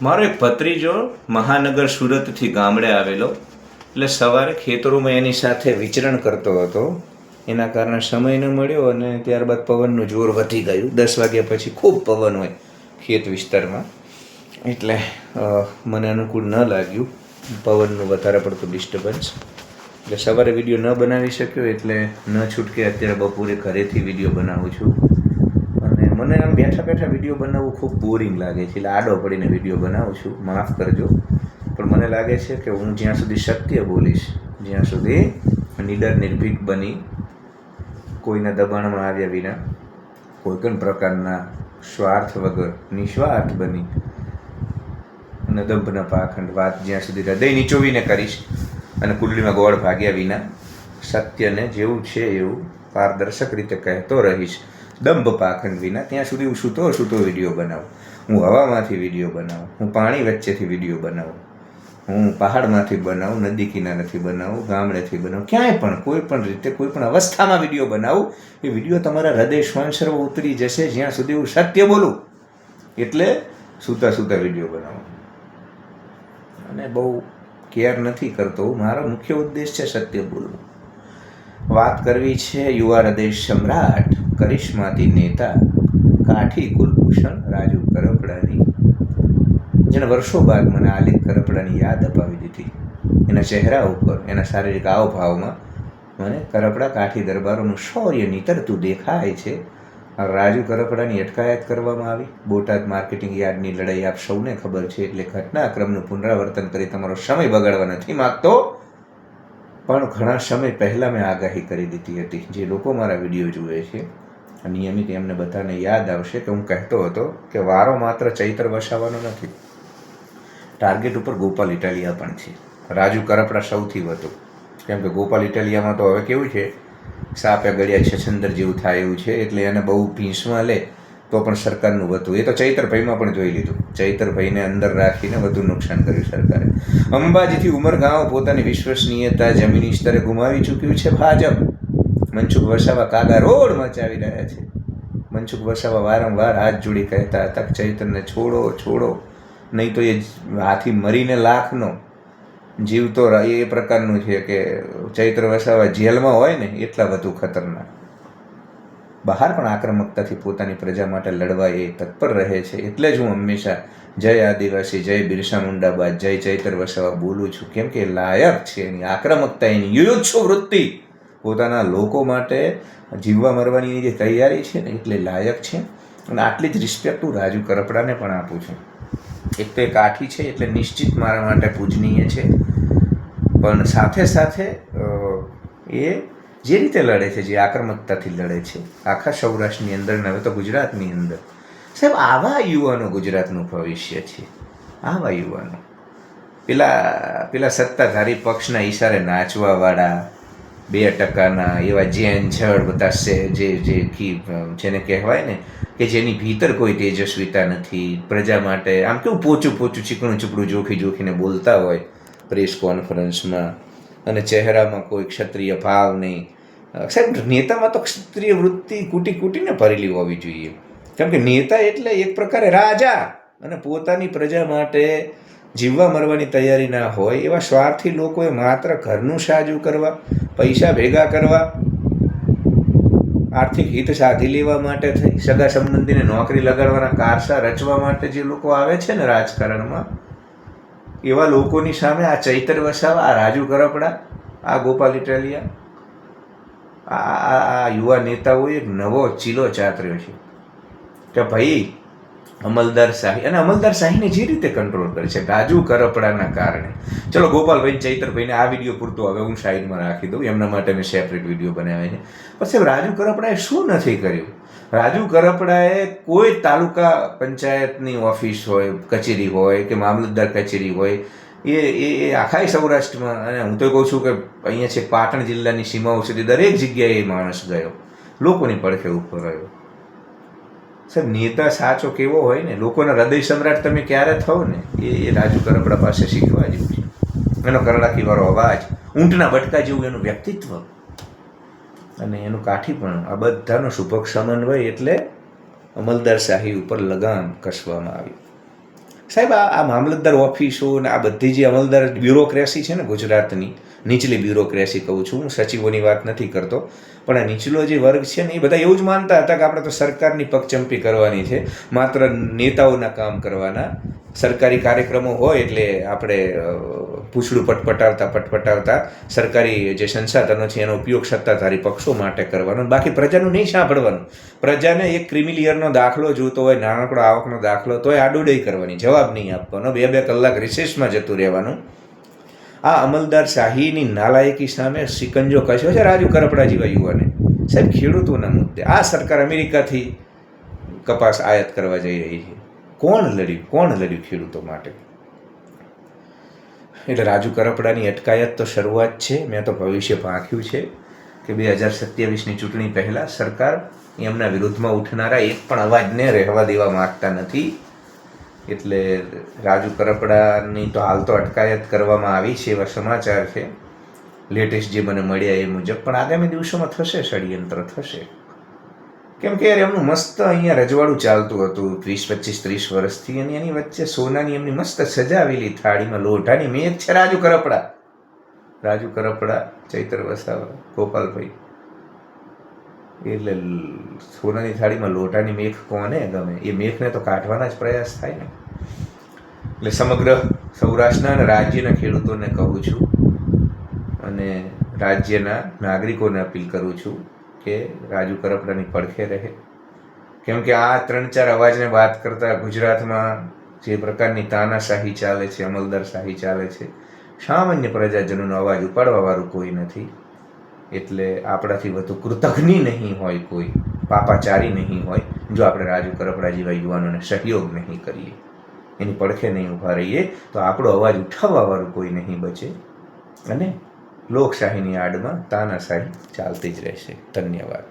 મારો એક ભત્રીજો મહાનગર સુરતથી ગામડે આવેલો, એટલે સવારે ખેતરોમાં એની સાથે વિચરણ કરતો હતો. એના કારણે સમય ન મળ્યો અને ત્યારબાદ પવનનું જોર વધી ગયું. 10 વાગ્યા પછી ખૂબ પવન હોય ખેત વિસ્તારમાં, એટલે મને અનુકૂળ ન લાગ્યું પવનનું વધારે પડતું ડિસ્ટર્બન્સ. એટલે સવારે વિડીયો ન બનાવી શક્યો, એટલે ન છૂટકે અત્યારે બપોરે ઘરેથી વિડીયો બનાવું છું. અને મને આમ બેઠા બેઠા વિડીયો બનાવવું ખૂબ બોરિંગ લાગે છે, એટલે આડો પડીને વિડીયો બનાવું છું, માફ કરજો. પણ મને લાગે છે કે હું જ્યાં સુધી સત્ય બોલીશ, જ્યાં સુધી નિડર નિર્ભીક બની, કોઈના દબાણમાં આવ્યા વિના, કોઈ પણ પ્રકારના સ્વાર્થ વગર નિસ્વાર્થ બની અને દંભના પાખંડ વાત જ્યાં સુધી હૃદય નીચોવીને કરીશ અને કુંડલીમાં ગોળ ભાગ્યા વિના સત્યને જેવું છે એવું પારદર્શક રીતે કહેતો રહીશ, દંભ પાખંડ વિના, ત્યાં સુધી હું સૂતો વિડીયો બનાવું. હું હવામાંથી વિડીયો બનાવું, હું પાણી વચ્ચેથી વિડીયો બનાવું, હું પહાડમાંથી બનાવું, નદી કિનારેથી બનાવું, ગામડેથી બનાવું, ક્યાંય પણ કોઈ પણ રીતે કોઈ પણ અવસ્થામાં વિડીયો બનાવું. એ વિડીયો તમારા હૃદય શ્વાસર્વ ઉતરી જશે જ્યાં સુધી હું સત્ય બોલું. એટલે સૂતા વિડીયો બનાવું અને બહુ કેર નથી કરતો. મારો મુખ્ય ઉદ્દેશ છે સત્ય બોલવું. વાત કરવી છે યુવા હૃદય સમ્રાટ, કરિશ્માતી નેતા, કાઠી કુલભૂષણ રાજુ કરપડાની, જેણે વર્ષો બાદ મને આલિક કરપડાની યાદ અપાવી દીધી. એના ચહેરા ઉપર, એના શારીરિક હાવભાવમાં મને કરપડા કાઠી દરબારોનું શૌર્ય નીતરતું દેખાય છે. રાજુ કરપડાની અટકાયત કરવામાં આવી. બોટાદ માર્કેટિંગ યાર્ડની લડાઈ આપ સૌને ખબર છે, એટલે ઘટનાક્રમનું પુનરાવર્તન કરી તમારો સમય બગાડવા નથી માગતો. પણ ઘણા સમય પહેલાં મેં આગાહી કરી દીધી હતી. જે લોકો મારા વિડીયો જુએ છે નિયમિત, એમને બધાને યાદ આવશે કે હું કહેતો હતો કે વારો માત્ર ચૈત્ર વસાવાનો નથી, ટાર્ગેટ ઉપર ગોપાલ ઇટાલિયા પણ છે. રાજુ કરપડા સૌથી વધુ, કેમ કે ગોપાલ ઇટાલિયામાં તો હવે કેવું છે, સાપે ગળ્યા છછંદર જેવું થાય એવું છે, એટલે એને બહુ ભીંસમાં લે તો પણ સરકારનું વધુ. એ તો ચૈતરભાઈમાં પણ જોઈ લીધું. ચૈતરભાઈને અંદર રાખીને વધુ નુકસાન કર્યું સરકારે. અંબાજીથી ઉમરગાંવ પોતાની વિશ્વસનીયતા જમીની સ્તરે ગુમાવી ચૂક્યું છે ભાજપ. મનસુખ વસાવા કાગા રોડ મચાવી રહ્યા છે. મનસુખ વસાવા વારંવાર હાથ જોડી કહેતા હતા કે ચૈતરને છોડો, નહીં તો એ હાથી મરીને લાખનો જીવતો એ પ્રકારનું છે કે ચૈત્ર વસાવા જેલમાં હોય ને એટલા વધુ ખતરનાક. બહાર પણ આક્રમકતાથી પોતાની પ્રજા માટે લડવા એ તત્પર રહે છે. એટલે જ હું હંમેશા જય આદિવાસી, જય બિરસા મુંડા બાદ જય ચૈત્ર વસાવા બોલું છું, કેમ કે લાયક છે. એની આક્રમકતા, એની યુયુત્સુ વૃત્તિ, પોતાના લોકો માટે જીવવા મરવાની જે તૈયારી છે ને, એટલે લાયક છે. અને આટલી જ રિસ્પેક્ટ હું રાજુ કરપડાને પણ આપું છું. એક તો એ કાઠી છે એટલે નિશ્ચિત મારા માટે પૂજનીય છે, પણ સાથે સાથે એ જે રીતે લડે છે, જે આક્રમકતાથી લડે છે આખા સૌરાષ્ટ્રની અંદર ને હવે તો ગુજરાતની અંદર, સાહેબ આવા યુવાનો ગુજરાતનું ભવિષ્ય છે. આવા યુવાનો, પેલા સત્તાધારી પક્ષના ઈશારે નાચવાવાળા, 2% એવા જેન જળ બધા જેને કહેવાય ને કે જેની ભીતર કોઈ તેજસ્વીતા નથી, પ્રજા માટે આમ કેવું પોચું ચીકણું ચૂપડું જોખીને બોલતા હોય પ્રેસ કોન્ફરન્સમાં, અને ચહેરામાં કોઈ ક્ષત્રિય ભાવ નહીં. સાહેબ નેતામાં તો ક્ષત્રિય વૃત્તિ કૂટીને ભરેલી હોવી જોઈએ, કેમ કે નેતા એટલે એક પ્રકારે રાજા, અને પોતાની પ્રજા માટે જીવવા મરવાની તૈયારી ના હોય એવા સ્વાર્થી લોકોએ માત્ર ઘરનું સાજું કરવા, પૈસા ભેગા કરવા, આર્થિક હિત સાધી લેવા માટે થઈ, સગા સંબંધીને નોકરી લગાડવાના કારસા રચવા માટે જે લોકો આવે છે ને રાજકારણમાં, એવા લોકોની સામે આ ચૈતર વસાવા, આ રાજુ કરપડા, આ ગોપાલ ઇટાલિયા, આ યુવા નેતાઓએ એક નવો ચીલો ચાતર્યો છે કે ભાઈ અમલદાર શાહી, અને અમલદાર શાહીને જે રીતે કંટ્રોલ કરે છે રાજુ કરપડાના કારણે. ચલો ગોપાલભાઈ, ચૈતરભાઈને આ વિડીયો પૂરતો હવે હું સાઈડમાં રાખી દઉં, એમના માટે મેં સેપરેટ વિડીયો બનાવ્યા છે. પછી રાજુ કરપડાએ શું નથી કર્યું? રાજુ કરપડાએ કોઈ તાલુકા પંચાયતની ઓફિસ હોય, કચેરી હોય કે મામલતદાર કચેરી હોય, એ આખા સૌરાષ્ટ્રમાં, અને હું તો કહું છું કે અહીંયા છે પાટણ જિલ્લાની સીમાઓ સુધી દરેક જગ્યાએ એ માણસ ગયો, લોકોની પડખે ઉપર રહ્યો. સાહેબ નેતા સાચો કેવો હોય ને, લોકોના હૃદય સમ્રાટ તમે ક્યારે થાવ ને, એ રાજુ કરપડા પાસે શીખવા જેવું છે. એનો કરડાકીવાળો અવાજ, ઊંટના બટકા જેવું એનું વ્યક્તિત્વ અને એનું કાઠીપણું, આ બધાનો સુભગ સમન્વય એટલે અમલદાર શાહી ઉપર લગામ કસવામાં આવી. સાહેબ આ મામલતદાર ઓફિસો ને આ બધી જે અમલદાર બ્યુરોક્રેસી છે ને ગુજરાતની, નીચલી બ્યુરોક્રેસી કહું છું, હું સચિવોની વાત નથી કરતો, પણ આ નીચલો જે વર્ગ છે ને એ બધા એવું જ માનતા હતા કે આપણે તો સરકારની પગચંપી કરવાની છે, માત્ર નેતાઓના કામ કરવાના, સરકારી કાર્યક્રમો હોય એટલે આપણે પૂછડું પટપટાવતા સરકારી જે સંસાધનો છે એનો ઉપયોગ સત્તાધારી પક્ષો માટે કરવાનો, બાકી પ્રજાનું નહીં સાંભળવાનું. પ્રજાને એક ક્રિમિલિયરનો દાખલો જોતો હોય, નાનકડો આવકનો દાખલો, તોય આડોડઈ કરવાની, જવાબ નહીં આપવાનો, 2-2 કલાક રિસેસમાં જતું રહેવાનું. આ અમલદાર શાહીની નાલાયકી સામે સિકંજો કસ્યો છે રાજુ કરપડા જેવા યુવાને. સાહેબ, ખેડૂતોના મુદ્દે આ સરકાર અમેરિકાથી કપાસ આયાત કરવા જઈ રહી છે. કોણ લડ્યું ખેડૂતો માટે? એટલે રાજુ કરપડાની અટકાયત તો શરૂઆત છે. મેં તો ભવિષ્ય પાંખ્યું છે કે 2027ની ચૂંટણી પહેલાં સરકાર એમના વિરુદ્ધમાં ઉઠનારા એક પણ અવાજને રહેવા દેવા માગતા નથી. એટલે રાજુ કરપડાની તો હાલ તો અટકાયત કરવામાં આવી છે એવા સમાચાર છે, લેટેસ્ટ જે મને મળ્યા એ મુજબ. પણ આગામી દિવસોમાં થશે, ષડયંત્ર થશે. કેમ કે યાર એમનું મસ્ત અહીંયા રજવાડું ચાલતું હતું 20-25-30 વર્ષથી, અને એની વચ્ચે સોનાની એમની મસ્ત સજાવેલી થાળીમાં લોઢાની મેઘ છે રાજુ કરપડા, ચૈતર વસાવા, ગોપાલભાઈ. એટલે સોનાની થાળીમાં લોઢાની મેઘ કોને ગમે? એ મેઘને તો કાઢવાના જ પ્રયાસ થાય ને. એટલે સમગ્ર સૌરાષ્ટ્રના અને રાજ્યના ખેડૂતોને કહું છું અને રાજ્યના નાગરિકોને અપીલ કરું છું કે રાજુ કરપડાની પડખે રહે. કેમ કે આ 3-4 અવાજને વાત કરતાં ગુજરાતમાં જે પ્રકારની તાનાશાહી ચાલે છે, અમલદારશાહી ચાલે છે, સામાન્ય પ્રજાજનોનો અવાજ ઉપાડવાવાળું કોઈ નથી. એટલે આપણાથી વધુ કૃતજ્ઞ નહીં હોય કોઈ, પાપાચારી નહીં હોય, જો આપણે રાજુ કરપડા જેવા યુવાનોને સહયોગ નહીં કરીએ, એની પડખે નહીં ઊભા રહીએ, તો આપણો અવાજ ઉઠાવવાવાળું કોઈ નહીં બચે અને લોકશાહીની આડમાં તાનાશાહી ચાલતી જ રહેશે. ધન્યવાદ.